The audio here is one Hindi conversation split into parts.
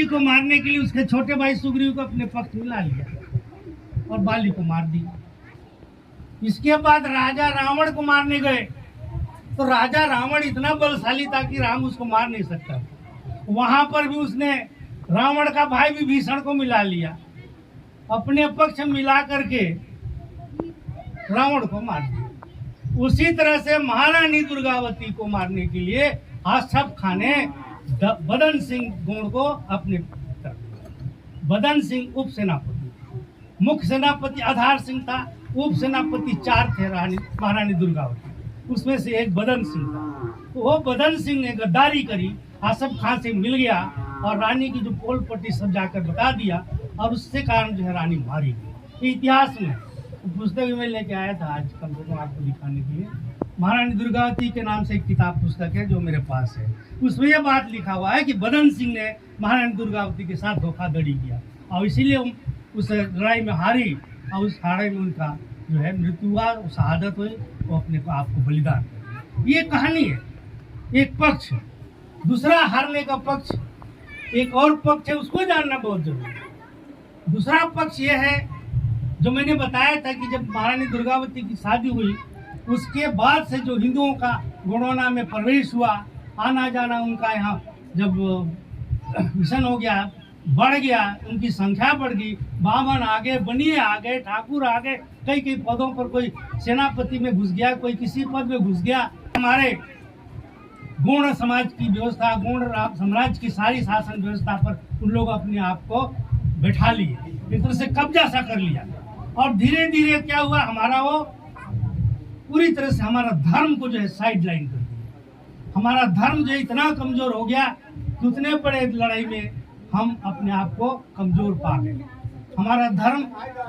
को मारने के लिए उसके छोटे भाई सुग्रीव को अपने पक्ष में ला लिया और बाली को मार दिया। इसके बाद राजा रावण को मारने गए तो राजा रावण इतना बलशाली था कि राम उसको मार नहीं सकता। वहां पर भी उसने रावण का भाई विभीषण को मिला लिया, अपने पक्ष मिला करके रावण को मार दिया। उसी तरह से महारानी दुर्गावती को मारने के लिए आसफ खान ने बदन सिंह गोंड को अपने बदन सिंह उप सेनापति, मुख्य सेनापति आधार सिंह था, उप सेनापति 4 थे महारानी दुर्गावती, उसमें से एक बदन सिंह था। तो वो बदन सिंह ने गद्दारी करी, आसफ खान से मिल गया और रानी की जो पोल पट्टी सब जाकर बता दिया और उससे कारण जो है रानी मारी गई। इतिहास में पुस्तक में लेके आया था आज कम से कम आपको दिखाने के लिए। महारानी दुर्गावती के नाम से एक किताब पुस्तक है जो मेरे पास है, उसमें यह बात लिखा हुआ है कि बदन सिंह ने महारानी दुर्गावती के साथ धोखाधड़ी किया और इसीलिए उस लड़ाई में हारी और उस हारे में उनका जो है मृत्यु हुआ, शहादत हुई, वो अपने को आपको बलिदान कर। ये कहानी है, एक पक्ष। दूसरा हारने का पक्ष, एक और पक्ष है, उसको जानना बहुत जरूरी है। दूसरा पक्ष ये है जो मैंने बताया था कि जब महारानी दुर्गावती की शादी हुई उसके बाद से जो हिंदुओं का गणौना में प्रवेश हुआ, आना जाना उनका यहाँ जब मिशन हो गया, बढ़ गया, उनकी संख्या बढ़ गई, बामन आ गए, बनिए आ गए, ठाकुर आ गए, कई कई पदों पर, कोई सेनापति में घुस गया, कोई किसी पद में घुस गया। हमारे गौड़ समाज की व्यवस्था, गौड़ साम्राज्य की सारी शासन व्यवस्था पर उन लोग अपने आप को बैठा लिए, एक तरह से कब्जा सा कर लिया। और धीरे धीरे क्या हुआ, हमारा वो पूरी तरह से हमारा धर्म को जो है साइड लाइन कर दिया। हमारा धर्म जो है इतना कमजोर हो गया कि उतने बड़े लड़ाई में हम अपने आप को कमजोर पा गए। हमारा धर्म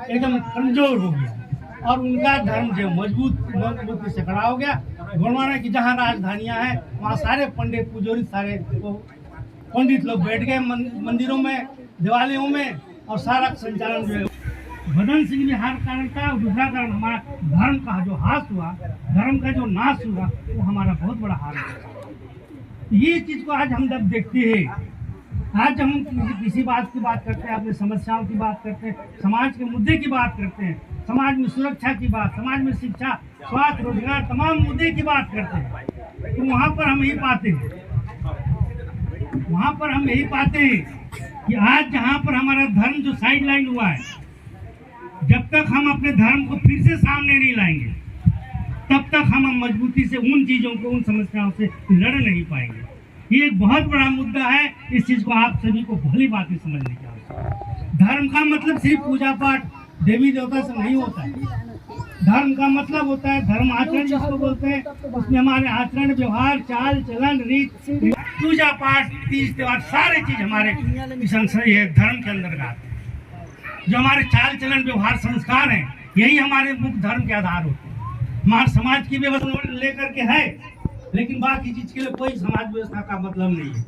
एकदम कमजोर हो गया और उनका धर्म जो मजबूती से खड़ा हो गया। गोंडवाना की जहाँ राजधानियाँ हैं वहाँ सारे पंडित पुजारी, सारे पंडित लोग बैठ गए मंदिरों में, दिवालियों में, और सारा संचालन जो है बदन सिंह में हार कारण था। और दूसरा कारण हमारा धर्म का जो हास हुआ, धर्म का जो नाश हुआ, वो हमारा बहुत बड़ा हार है। ये चीज को आज हम जब देखते हैं, आज हम किसी बात की बात करते हैं, अपनी समस्याओं की बात करते हैं, समाज के मुद्दे की बात करते हैं, समाज में सुरक्षा की बात, समाज में शिक्षा, स्वास्थ्य, रोजगार, तमाम मुद्दे की बात करते हैं, तो वहाँ पर हम यही पाते हैं कि आज जहाँ पर हमारा धर्म जो साइड लाइन हुआ है, जब तक हम अपने धर्म को फिर से सामने नहीं लाएंगे तब तक हम मजबूती से उन चीजों को, उन समस्याओं से लड़ नहीं पाएंगे। ये एक बहुत बड़ा मुद्दा है, इस चीज को आप सभी को भली बातें समझने की आवश्यकता है। धर्म का मतलब सिर्फ पूजा पाठ, देवी देवता से नहीं होता है। धर्म का मतलब होता है धर्म आचरण, जिसको बोलते हैं, उसमें हमारे आचरण, व्यवहार, चाल चलन, रीत, पूजा पाठ, तीज त्योहार, सारे चीज हमारे धर्म के अंदर आते हैं। जो हमारे चाल चलन, व्यवहार, संस्कार हैं, यही हमारे मुख्य धर्म के आधार होते हैं। हमारे समाज की व्यवस्था लेकर के है, लेकिन बाकी चीज के लिए कोई समाज व्यवस्था का मतलब नहीं है।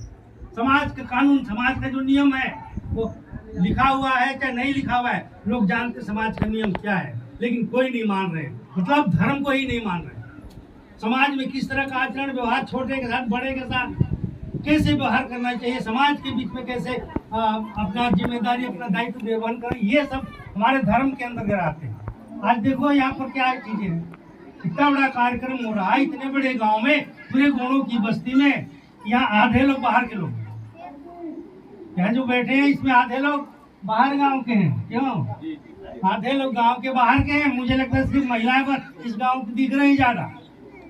समाज का कानून, समाज का जो नियम है वो लिखा हुआ है चाहे नहीं लिखा हुआ है, लोग जानते समाज का नियम क्या है, लेकिन कोई नहीं मान रहे, मतलब धर्म को ही नहीं मान रहे। समाज में किस तरह का आचरण व्यवहार, छोटे के साथ बड़े के साथ कैसे व्यवहार करना चाहिए, समाज के बीच में कैसे अपना जिम्मेदारी, अपना दायित्व निर्वहन करें, ये सब हमारे धर्म के अंदर आते हैं। आज देखो यहाँ पर क्या चीजें हैं, इतना बड़ा कार्यक्रम हो रहा है, इतने बड़े गांव में, पूरे गोंडों की बस्ती में, यहाँ आधे लोग बाहर के लोग, यहाँ जो बैठे हैं इसमें आधे लोग बाहर गांव के हैं। क्यों? आधे लोग गांव के बाहर के हैं। मुझे लगता है सिर्फ महिलाएं बस इस गांव की दिख रही ज्यादा,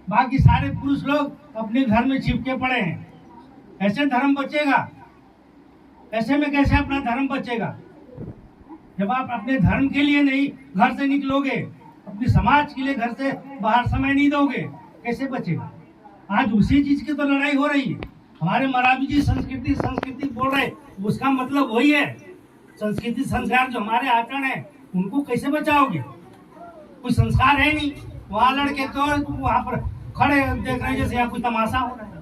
बाकी सारे पुरुष लोग अपने घर में चिपके पड़े हैं। ऐसे धर्म बचेगा? ऐसे में कैसे अपना धर्म बचेगा? जब आप अपने धर्म के लिए नहीं घर से निकलोगे, अपने समाज के लिए घर से बाहर समय नहीं दोगे, कैसे बचेगा? आज उसी चीज की तो लड़ाई हो रही है। हमारे मराठी जी संस्कृति बोल रहे, उसका मतलब वही है। संस्कृति संस्कार जो हमारे आचरण है उनको कैसे बचाओगे? कोई संस्कार है नहीं। वहाँ लड़के तो वहाँ पर खड़े देख रहे हैं जैसे यहाँ कोई तमाशा हो रहा है।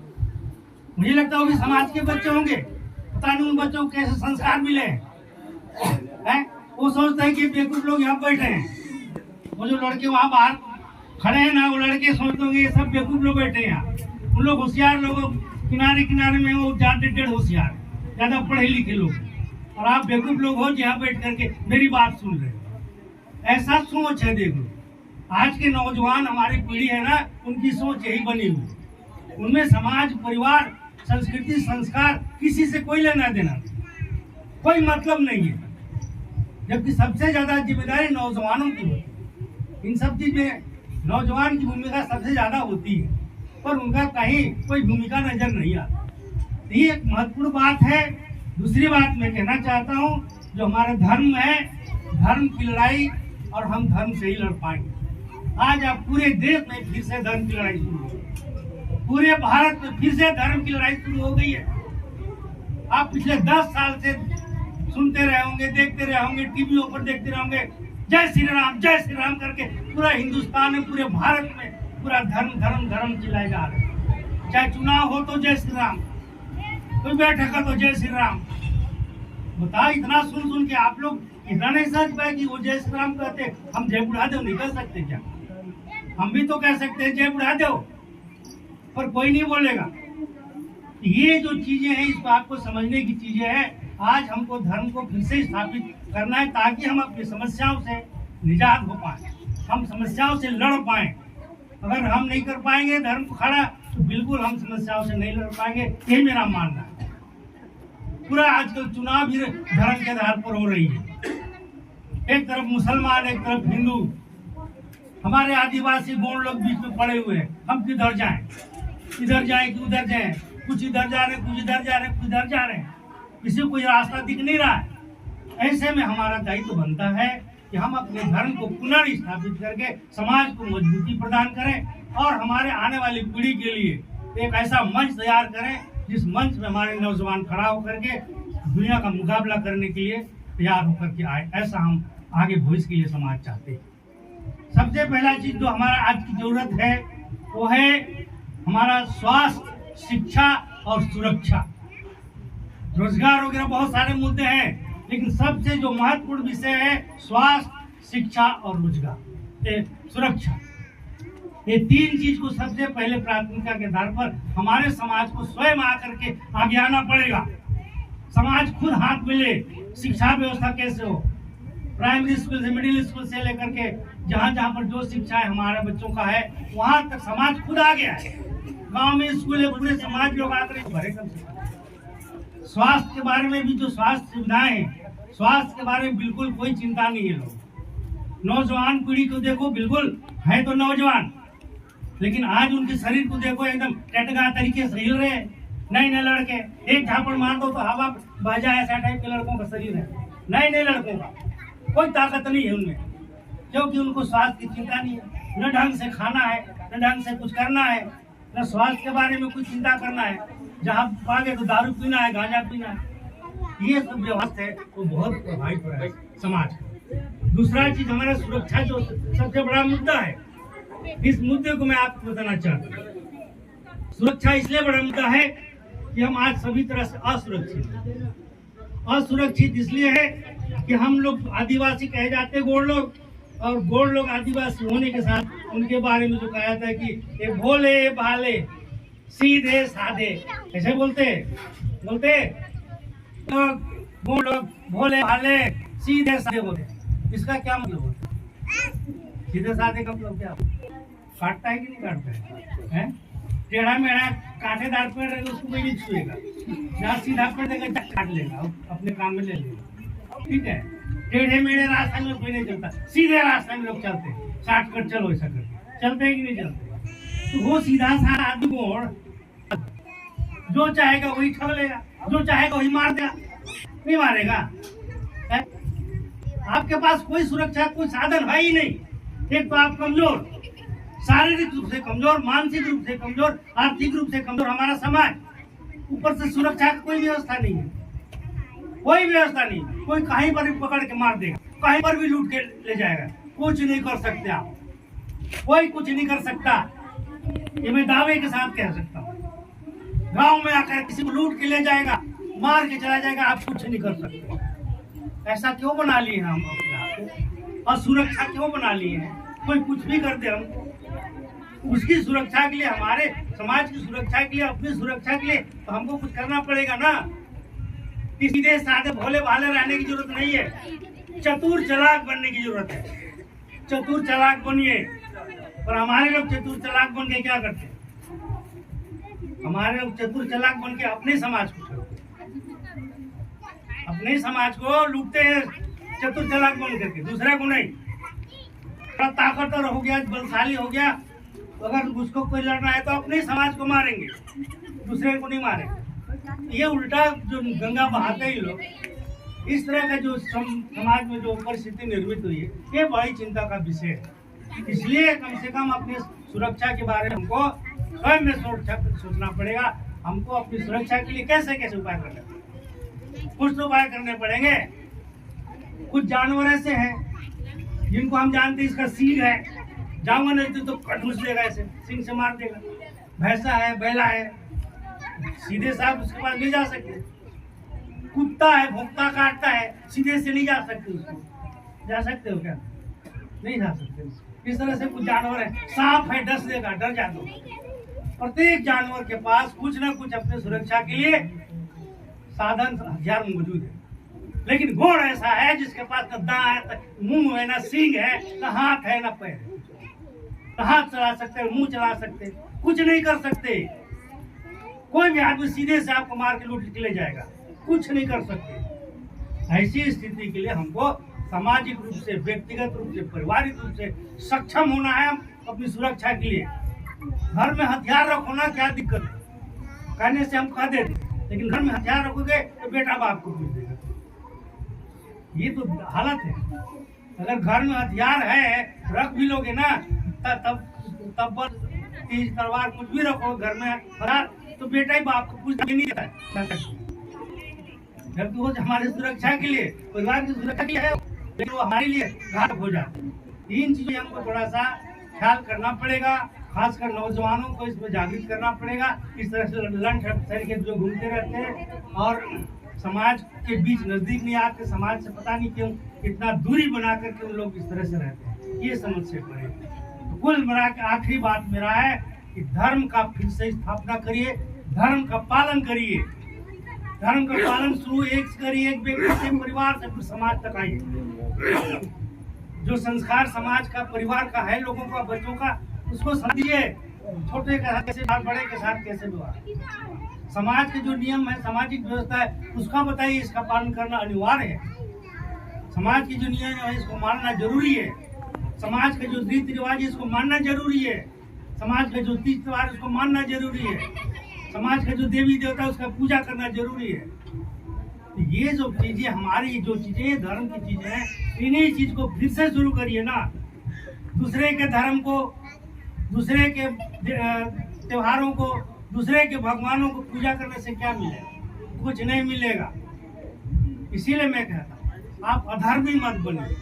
मुझे लगता है वो भी समाज के बच्चे होंगे, पता नहीं उन बच्चों को कैसे संस्कार मिले हैं। वो सोचते हैं कि बेवकूफ लोग यहाँ बैठे हैं। वो जो लड़के वहाँ बाहर खड़े हैं ना, वो लड़के सोचते होंगे ये सब बेवकूफ लोग बैठे हैं यहाँ। उन लोग होशियार लोग किनारे किनारे में, वो ज्यादा होशियार, ज्यादा पढ़े लिखे लोग। और आप बेवकूफ लोग हो जो यहाँ बैठ करके मेरी बात सुन रहे हो। ऐसा सोच है। देखो आज के नौजवान हमारी पीढ़ी है ना, उनकी सोच यही बनी हुई। उनमें समाज, परिवार, संस्कृति, संस्कार किसी से कोई लेना देना नहीं, कोई मतलब नहीं है। जबकि सबसे ज्यादा जिम्मेदारी नौजवानों की होती है। इन सब चीज में नौजवान की भूमिका सबसे ज्यादा होती है, पर उनका कहीं कोई भूमिका नजर नहीं आती। ये एक महत्वपूर्ण बात है। दूसरी बात मैं कहना चाहता हूँ, जो हमारा धर्म है, धर्म की लड़ाई और हम धर्म से ही लड़ पाएंगे। आज आप पूरे देश में फिर से धर्म की लड़ाई शुरू हो गई, पूरे भारत में फिर से धर्म की लड़ाई शुरू हो गई है। आप पिछले 10 साल से सुनते रहे होंगे, देखते रहे होंगे, टीवी पर देखते रहे होंगे, जय श्री राम करके पूरा हिंदुस्तान में, पूरे भारत में पूरा धर्म धर्म धर्म चिल्लाए जा रहे हैं। चाहे चुनाव हो तो जय श्री राम, कोई बैठक हो तो जय श्री राम। बताओ, इतना सुन सुन के आप लोग इतना नहीं समझ पाए कि वो जय श्री राम कहते, हम जय बुढ़ादेव नहीं कह सकते क्या? हम भी तो कह सकते हैं जय बुढ़ादेव, पर कोई नहीं बोलेगा। ये जो चीजें हैं, इसको आपको समझने की चीजें हैं। आज हमको धर्म को फिर से स्थापित करना है, ताकि हम अपनी समस्याओं से निजात हो पाए, हम समस्याओं से लड़ पाए। अगर हम नहीं कर पाएंगे धर्म को खड़ा, तो बिल्कुल हम समस्याओं से नहीं लड़ पाएंगे। ये मेरा मानना है। पूरा आजकल चुनाव भी धर्म के आधार पर हो रही है। एक तरफ मुसलमान, एक तरफ हिंदू। हमारे आदिवासी गौड़ लोग बीच में पड़े हुए हैं। हम किधर जाएं? इधर जाएं कि उधर जाएं? कुछ इधर जा रहे हैं, कुछ इधर जा रहे हैं, कुछ इधर जा रहे हैं। किसी को कोई रास्ता दिख नहीं रहा है। ऐसे में हमारा दायित्व बनता है कि हम अपने धर्म को पुनर्स्थापित करके समाज को मजबूती प्रदान करें और हमारे आने वाली पीढ़ी के लिए एक ऐसा मंच तैयार करें, जिस मंच में हमारे नौजवान खड़ा होकर के दुनिया का मुकाबला करने के लिए तैयार होकर के आए। ऐसा हम आगे भविष्य के लिए समाज चाहते हैं। सबसे पहला चीज जो हमारा आज की जरूरत है, वो है हमारा स्वास्थ्य, शिक्षा और सुरक्षा। रोजगार वगैरह बहुत सारे मुद्दे हैं, लेकिन सबसे जो महत्वपूर्ण विषय है स्वास्थ्य, शिक्षा और रोजगार, सुरक्षा। ये तीन चीज को सबसे पहले प्राथमिकता के आधार पर हमारे समाज को स्वयं आकर के आगे आना पड़ेगा। समाज खुद हाथ मिले। शिक्षा व्यवस्था कैसे हो, प्राइमरी स्कूल से मिडिल स्कूल से लेकर के जहाँ जहाँ पर जो शिक्षा है हमारे बच्चों का है, वहाँ तक समाज खुद आ गया है। गांव में स्कूल है, पूरे समाज लोग आकर भरे कम से। स्वास्थ्य के बारे में भी जो स्वास्थ्य सुविधाएं हैं, स्वास्थ्य के बारे में बिल्कुल कोई चिंता नहीं है लोग। नौजवान पीढ़ी को देखो, बिल्कुल है तो नौजवान, लेकिन आज उनके शरीर को देखो, एकदम टटका तरीके से हिल रहे। नए नए लड़के एक झापड़ मार दो तो हवा बह जाए, ऐसा टाइप के लड़कों का शरीर है। नए नए लड़कों का कोई ताकत नहीं है उनमें, क्योंकि उनको स्वास्थ्य की चिंता नहीं है। न ढंग से खाना है, न ढंग से कुछ करना है, न स्वास्थ्य के बारे में कुछ चिंता करना है। जहाँ पागे तो दारू पीना है, गांजा पीना है। ये सब व्यवस्था है वो बहुत प्रभावित हो रहा है समाज को। दूसरा चीज हमारा सुरक्षा, जो सबसे बड़ा मुद्दा है। इस मुद्दे को मैं आपको बताना चाहता हूँ। सुरक्षा इसलिए बड़ा मुद्दा है कि हम आज सभी तरह से असुरक्षित इसलिए है कि हम लोग आदिवासी कहे जाते हैं, गोड़ लोग, और गोड़ लोग आदिवासी होने के साथ उनके बारे में जो कहा जाता है कि ये भोले भाले सीधे साधे, ऐसे बोलते गोड़ लोग भोले भाले सीधे साधे बोलते। इसका क्या मतलब होता है? सीधे साधे का मतलब क्या? काटता है कि नहीं काटता है? टेढ़ा मेढ़ा कांटेदार पेड़ रहेगा उसको कोई नहीं छुएगा, जहाँ सीधा पेड़ देगा काट लेगा, अपने काम में ले लेगा। ठीक है, टेढ़े मेढ़े रास्ते में कोई नहीं चलता, सीधे रास्ते में लोग चलते हैं। शॉर्टकट चलो ऐसा करके चलते हैं कि नहीं चलते? तो वो सीधा साधा आदमी को जो चाहेगा वही ठग लेगा, जो चाहेगा वही मार देगा। नहीं मारेगा है? आपके पास कोई सुरक्षा, कोई साधन है ही नहीं। एक तो आप कमजोर, शारीरिक रूप से कमजोर, मानसिक रूप से कमजोर, आर्थिक रूप से कमजोर हमारा समाज। ऊपर से सुरक्षा की कोई व्यवस्था नहीं है, कोई व्यवस्था नहीं। कोई कहीं पर भी पकड़ के मार देगा, कहीं पर भी लूट के ले जाएगा। कुछ नहीं कर सकते आप, कोई कुछ नहीं कर सकता। ये मैं दावे के साथ कह सकता हूँ। गांव में आकर किसी को लूट के ले जाएगा, मार के चला जाएगा, आप कुछ नहीं कर सकते। ऐसा क्यों बना लिए हम अपने आप को? असुरक्षा क्यों बना लिए हैं? कोई कुछ भी कर दे हमको, उसकी सुरक्षा के लिए, हमारे समाज की सुरक्षा के लिए, अपनी सुरक्षा के लिए तो हमको कुछ करना पड़ेगा ना। सीधे साधे भोले भाले रहने की जरूरत नहीं है, चतुर चालाक बनने की जरूरत है। चतुर चालाक बनिए। पर हमारे लोग चतुर चालाक बन के क्या करते हैं? हमारे लोग चतुर चालाक बन के अपने समाज को लूटते हैं, चतुर चालाक बन करके, दूसरे को नहीं। थोड़ा ताकतवर हो गया, बलशाली हो गया, अगर उसको कोई लड़ना है तो अपने समाज को मारेंगे, दूसरे को नहीं मारेंगे। ये उल्टा जो गंगा बहाते ही लोग, इस तरह का जो समाज में जो परिस्थिति निर्मित हुई है, ये बड़ी चिंता का विषय है। इसलिए कम से कम अपनी सुरक्षा के बारे में हमको स्वयं में सोचना पड़ेगा। हमको अपनी सुरक्षा के लिए कैसे कैसे उपाय करने पड़ेंगे। कुछ तो उपाय करने पड़ेंगे। कुछ जानवर ऐसे हैं जिनको हम जानते हैं इसका सींग है, जाऊंगा नहीं तो कटूस देगा, ऐसे सींग से मार देगा। भैंसा है, बैला है, सीधे साहब उसके पास नहीं जा सकते। कुत्ता है, भोंकता काटता है, सीधे से नहीं जा सकते उसको। जा सकते हो क्या? नहीं जा सकते। इस तरह से कुछ जानवर है, सांप है, डस देगा, डर जा दो। प्रत्येक जानवर के पास कुछ न कुछ अपने सुरक्षा के लिए साधन हथियार मौजूद है। लेकिन घोड़ ऐसा है जिसके पास न दांत, मुंह है, न सींग है, न हाथ है, न पैर है। न हाथ चला सकते, मुंह चला सकते, कुछ नहीं कर सकते। कोई भी आदमी सीधे से आपको मार के लूट के ले जाएगा, कुछ नहीं कर सकते। ऐसी स्थिति के लिए हमको सामाजिक रूप से, व्यक्तिगत रूप से, पारिवारिक रूप से सक्षम होना है अपनी सुरक्षा के लिए। घर में हथियार रखो ना, क्या दिक्कत है? कहने से हम कह देते, लेकिन घर में हथियार रखोगे तो बेटा बाप को पूछ देगा। ये तो हालत है। अगर घर में हथियार है, रख भी लोगे ना, तब तीज तलवार कुछ भी रखो घर में हथियार, तो बेटा ही बाप को पूछ नहीं देता है। जब वो हमारी सुरक्षा के लिए, परिवार की सुरक्षा के लिए है, लेकिन वो हमारे लिए घातक हो जाते हैं। इन चीजें हमको थोड़ा सा ख्याल करना पड़ेगा। खासकर नौजवानों को इसमें जागृत करना पड़ेगा। इस तरह से लंच के जो घूमते रहते हैं और समाज के बीच नजदीक नहीं आते, समाज से पता नहीं क्यों इतना दूरी बना करके उन लोग इस तरह से रहते हैं, ये समझ से पड़े। तो कुल मिला के आखिरी बात मेरा है कि धर्म का फिर से स्थापना करिए, धर्म का पालन करिए। धर्म का पालन शुरू एक करिए, एक व्यक्ति से, परिवार से, फिर समाज तक आइए। जो संस्कार समाज का, परिवार का है, लोगों का, बच्चों का, उसको समझिए। छोटे के साथ कैसे, बड़े के साथ कैसे व्यवहार। समाज के जो नियम है, सामाजिक व्यवस्था है, उसका बताइए, इसका पालन करना अनिवार्य है। समाज के जो नियम है, इसको मानना जरूरी है। समाज के जो रीति रिवाज है, इसको मानना जरूरी है। समाज के जो तीज त्योहार, उसको मानना जरूरी है। समाज के जो देवी देवता, उसका पूजा करना जरूरी है। ये जो चीजें, हमारी जो चीजें धर्म की चीजें हैं, इन्हीं चीज को फिर से शुरू करिए ना। दूसरे के धर्म को, दूसरे के त्योहारों को, दूसरे के भगवानों को पूजा करने से क्या मिलेगा? कुछ नहीं मिलेगा। इसीलिए मैं कहता हूँ, आप अधर्मी मत बनिए,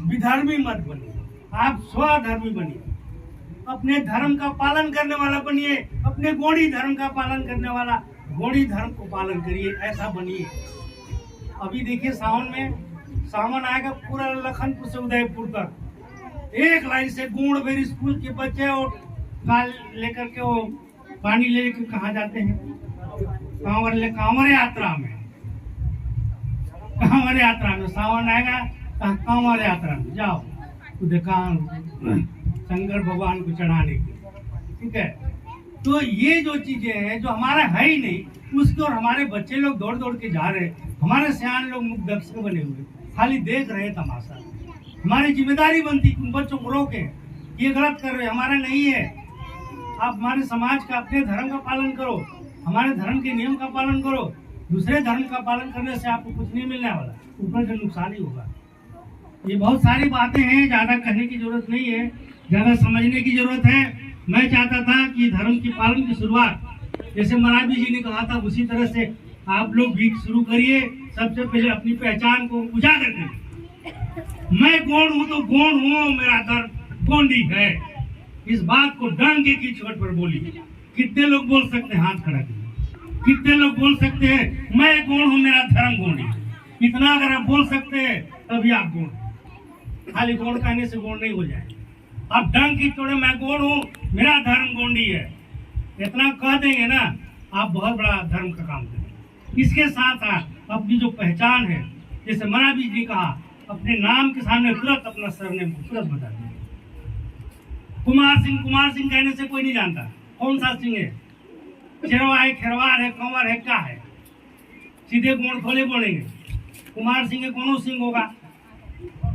विधर्मी मत बनिए, आप स्वधर्मी बनिए। अपने धर्म का पालन करने वाला बनिए, अपने गौड़ी धर्म का पालन करने वाला, गौड़ी धर्म को पालन करिए, ऐसा बनिए। अभी देखिए सावन आएगा, पूरा लखनपुर से उदयपुर तक एक लाइन से गोंडवेरी स्कूल के बच्चे और काल लेकर के वो पानी लेकर कहाँ जाते हैं? कांवर यात्रा में। सावन आएगा, कांवर यात्रा में जाओ, शंकर भगवान को चढ़ाने के, ठीक है। तो ये जो चीजें हैं, जो हमारा है ही नहीं, उसको और हमारे बच्चे लोग दौड़ दौड़ के जा रहे, हमारे सियान लोग मुख दर्शक बने हुए, खाली देख रहे तमाशा। हमारी जिम्मेदारी बनती उन बच्चों को रोके, ये गलत कर रहे, हमारा नहीं है। आप हमारे समाज का, अपने धर्म का पालन करो, हमारे धर्म के नियम का पालन करो। दूसरे धर्म का पालन करने से आपको कुछ नहीं मिलने वाला, ऊपर से नुकसान ही होगा। ये बहुत सारी बातें हैं, ज्यादा कहने की जरूरत नहीं है, ज्यादा समझने की जरूरत है। मैं चाहता था कि धर्म की पालन की शुरुआत जैसे महाराज जी ने कहा था, उसी तरह से आप लोग भी शुरू करिए। सबसे पहले अपनी पहचान को उजागर करिए। मैं कौन हूँ तो कौन हूँ, मेरा दर्द गोंडी है, इस बात को डंके की चोट पर बोली। कितने लोग बोल सकते हैं? हाथ खड़ा करिए। कितने लोग बोल सकते हैं मैं कौन हूँ, मेरा धर्म गोंडी? इतना अगर आप बोल सकते हैं तभी आप गौण। खाली गौण कहने से गौण नहीं हो जाए। आप डंक की तोड़े मैं गौण हूँ, मेरा धर्म गोंडी है, इतना कह देंगे ना, आप बहुत बड़ा धर्म का काम करेंगे। इसके साथ साथ अपनी जो पहचान है, जैसे महावीर जी कहा, अपने नाम के सामने तुरंत अपना सरनेम तुरंत बता दिया। कुमार सिंह कहने से कोई नहीं जानता कौन सा सिंह है, चेरवा है, खेरवार है, कंवर है, क्या है, सीधे गोड़ खोले बोलेंगे कुमार सिंह है, कोनो सिंह होगा।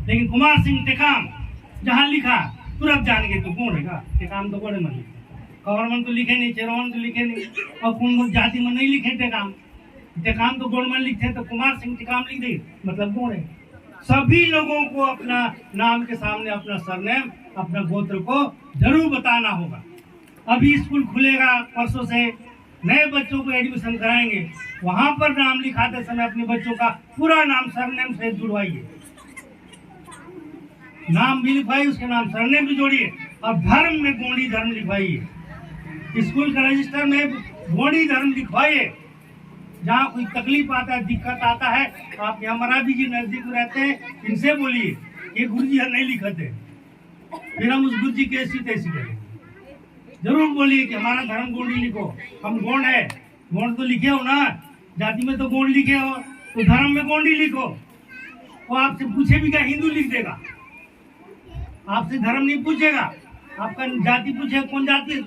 लेकिन कुमार सिंह टेकाम जहाँ लिखा तुरंत जानेंगे तो कौन रहेगा। टेकाम तो बड़े मन कंवर मन तो लिखे नहीं, चेरवन तो लिखे नहीं, और कौन जाति में नहीं लिखे टेकाम तो गोड़ मन लिखते, तो कुमार सिंह टेकाम लिख दे मतलब कौन है। सभी लोगों को अपना नाम के सामने अपना सरनेम, अपना गोत्र को जरूर बताना होगा। अभी स्कूल खुलेगा, परसों से नए बच्चों को एडमिशन कराएंगे, वहां पर नाम लिखाते समय अपने बच्चों का पूरा नाम सरनेम से जुड़वाइए, नाम भी लिखवाइए, उसके नाम सरनेम भी जोड़िए, और धर्म में गोंडी धर्म लिखवाइए। स्कूल का रजिस्टर में गोंडी धर्म लिखवाइए। जहाँ कोई तकलीफ आता है, दिक्कत आता है, आप यहाँ महावीर जी नजदीक में रहते हैं, इनसे बोलिए ये गुरु जी नहीं लिखते, फिर हम उस गुरु जी की ऐसी तैसी करेंगे। जरूर बोलिए कि हमारा धर्म गोंडी लिखो, हम गोंड है, गोंड तो लिखे हो ना, जाति में तो गोंड लिखे हो, तो धर्म में गोंडी लिखो। वो आपसे पूछे भी क्या, हिंदू लिख देगा, आपसे धर्म नहीं पूछेगा, आपका जाति पूछे कौन जाति है,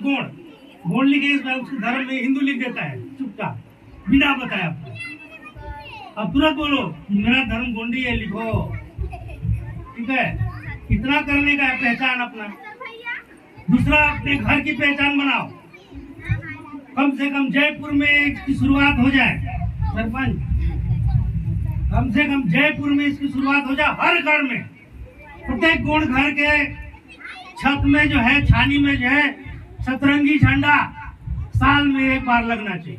गोंड लिखे, उसके धर्म में हिंदू लिख देता है चुपचाप बिना बताया आपको। अब तुरंत बोलो मेरा धर्म गोंडी है, लिखो, ठीक है। इतना करने का है पहचान अपना। दूसरा, अपने घर की पहचान बनाओ, कम से कम जयपुर में इसकी शुरुआत हो जाए, सरपंच, कम से कम जयपुर में इसकी शुरुआत हो जाए, हर घर में, प्रत्येक गोंड घर के छत में जो है, छानी में जो है, सतरंगी झंडा साल में एक बार लगना चाहिए।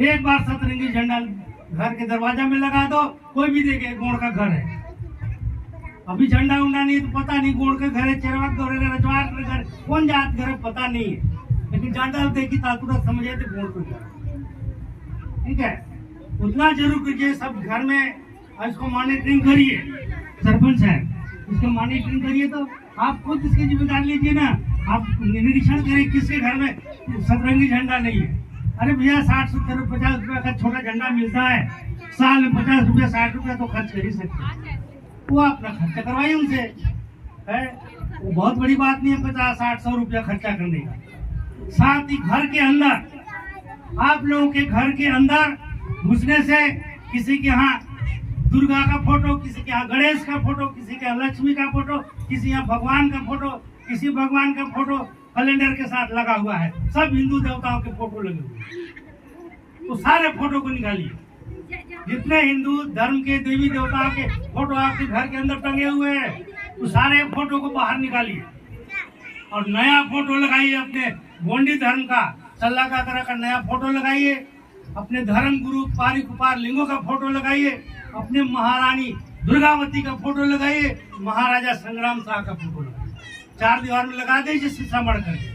एक बार सतरंगी झंडा घर के दरवाजा में लगा दो, कोई भी देखे गोंड का घर है। अभी झंडा उंडा नहीं तो पता नहीं गोंड का घर है, चेरवा का घर है, रजवार का घर, कौन जात घर है पता नहीं है, लेकिन झंडा देखी तुरंत समझे थे गोंड का घर, ठीक है। उतना जरूर कीजिए सब घर में, इसको मॉनिटरिंग करिए, सरपंच है इसको मॉनिटरिंग करिए, तो आप खुद इसकी जिम्मेदारी लीजिए ना, आप निरीक्षण करिए किसके घर में सतरंगी झंडा नहीं है। अरे भैया 60-70 50 रुपया का छोटा झंडा मिलता है, साल में 50 रुपया 60 रुपया तो खर्च कर ही सकते, वो अपना खर्चा करवाइए उनसे, है वो बहुत बड़ी बात नहीं है 50-60-100 रुपया खर्चा करने का। साथ ही घर के अंदर, आप लोगों के घर के अंदर घुसने से किसी के यहाँ दुर्गा का फोटो, किसी के यहाँ गणेश का फोटो, किसी के यहाँ लक्ष्मी का फोटो, किसी यहाँ भगवान का फोटो, किसी भगवान का फोटो कैलेंडर के साथ लगा हुआ है, सब हिंदू देवताओं के फोटो लगे हुए, तो सारे फोटो को निकालिए। जितने हिंदू धर्म के देवी देवताओं के फोटो आपके घर के अंदर टंगे हुए हैं, तो सारे फोटो को बाहर निकालिए और नया फोटो लगाइए। अपने गोंडी धर्म का सल्ला का तरह का नया फोटो लगाइए, अपने धर्म गुरु पारी कुपार लिंगों का फोटो लगाइए, अपने महारानी दुर्गावती का फोटो लगाइए, महाराजा संग्राम शाह का फोटो लगाइए, 4 दीवार में लगा दीजिए शीशा मड़ करके।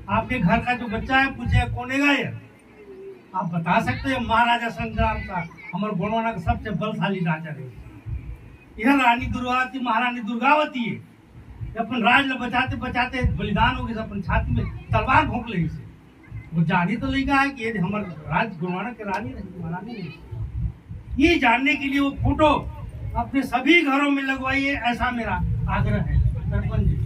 आपके घर का जो बच्चा है पूछे कौन है ये, आप बता सकते हैं महाराजा संग्राम शाह हमारे गोंडवाना का सबसे बलशाली राजा है, यह रानी दुर्गावती महारानी दुर्गावती है। अपन राज बचाते बचाते बलिदान हो गए, अपन छाती में तलवार भोंक ले, इसे वो जानी तो लिखा है कि ये हमारे राज गोंडवाना के रानी महारानी है। ये जानने के लिए वो फोटो अपने सभी घरों में लगवाइए, ऐसा मेरा आग्रह है सरपंच जी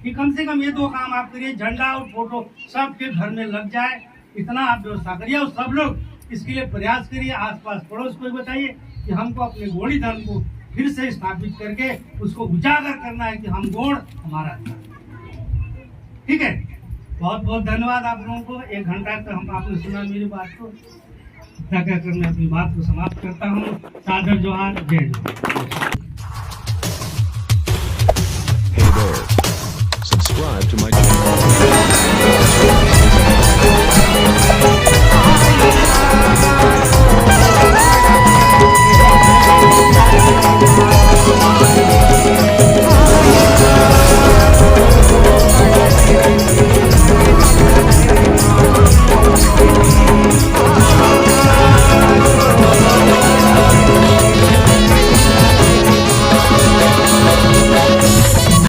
कि कम से कम ये 2 काम आप करिए, झंडा और फोटो सबके घर में लग जाए, इतना आप व्यवस्था करिए। और सब लोग इसके लिए प्रयास करिए, आसपास पड़ोस को बताइए कि हमको अपने गोंडी धर्म को फिर से स्थापित करके उसको उजागर करना है कि हम गोंड हमारा, ठीक है। बहुत बहुत धन्यवाद आप लोगों को। 1 घंटा तक हम आपने सुना मेरी बात को, इतना कहकर मैं अपनी बात को समाप्त करता हूँ। सादर जोहार, जय जय।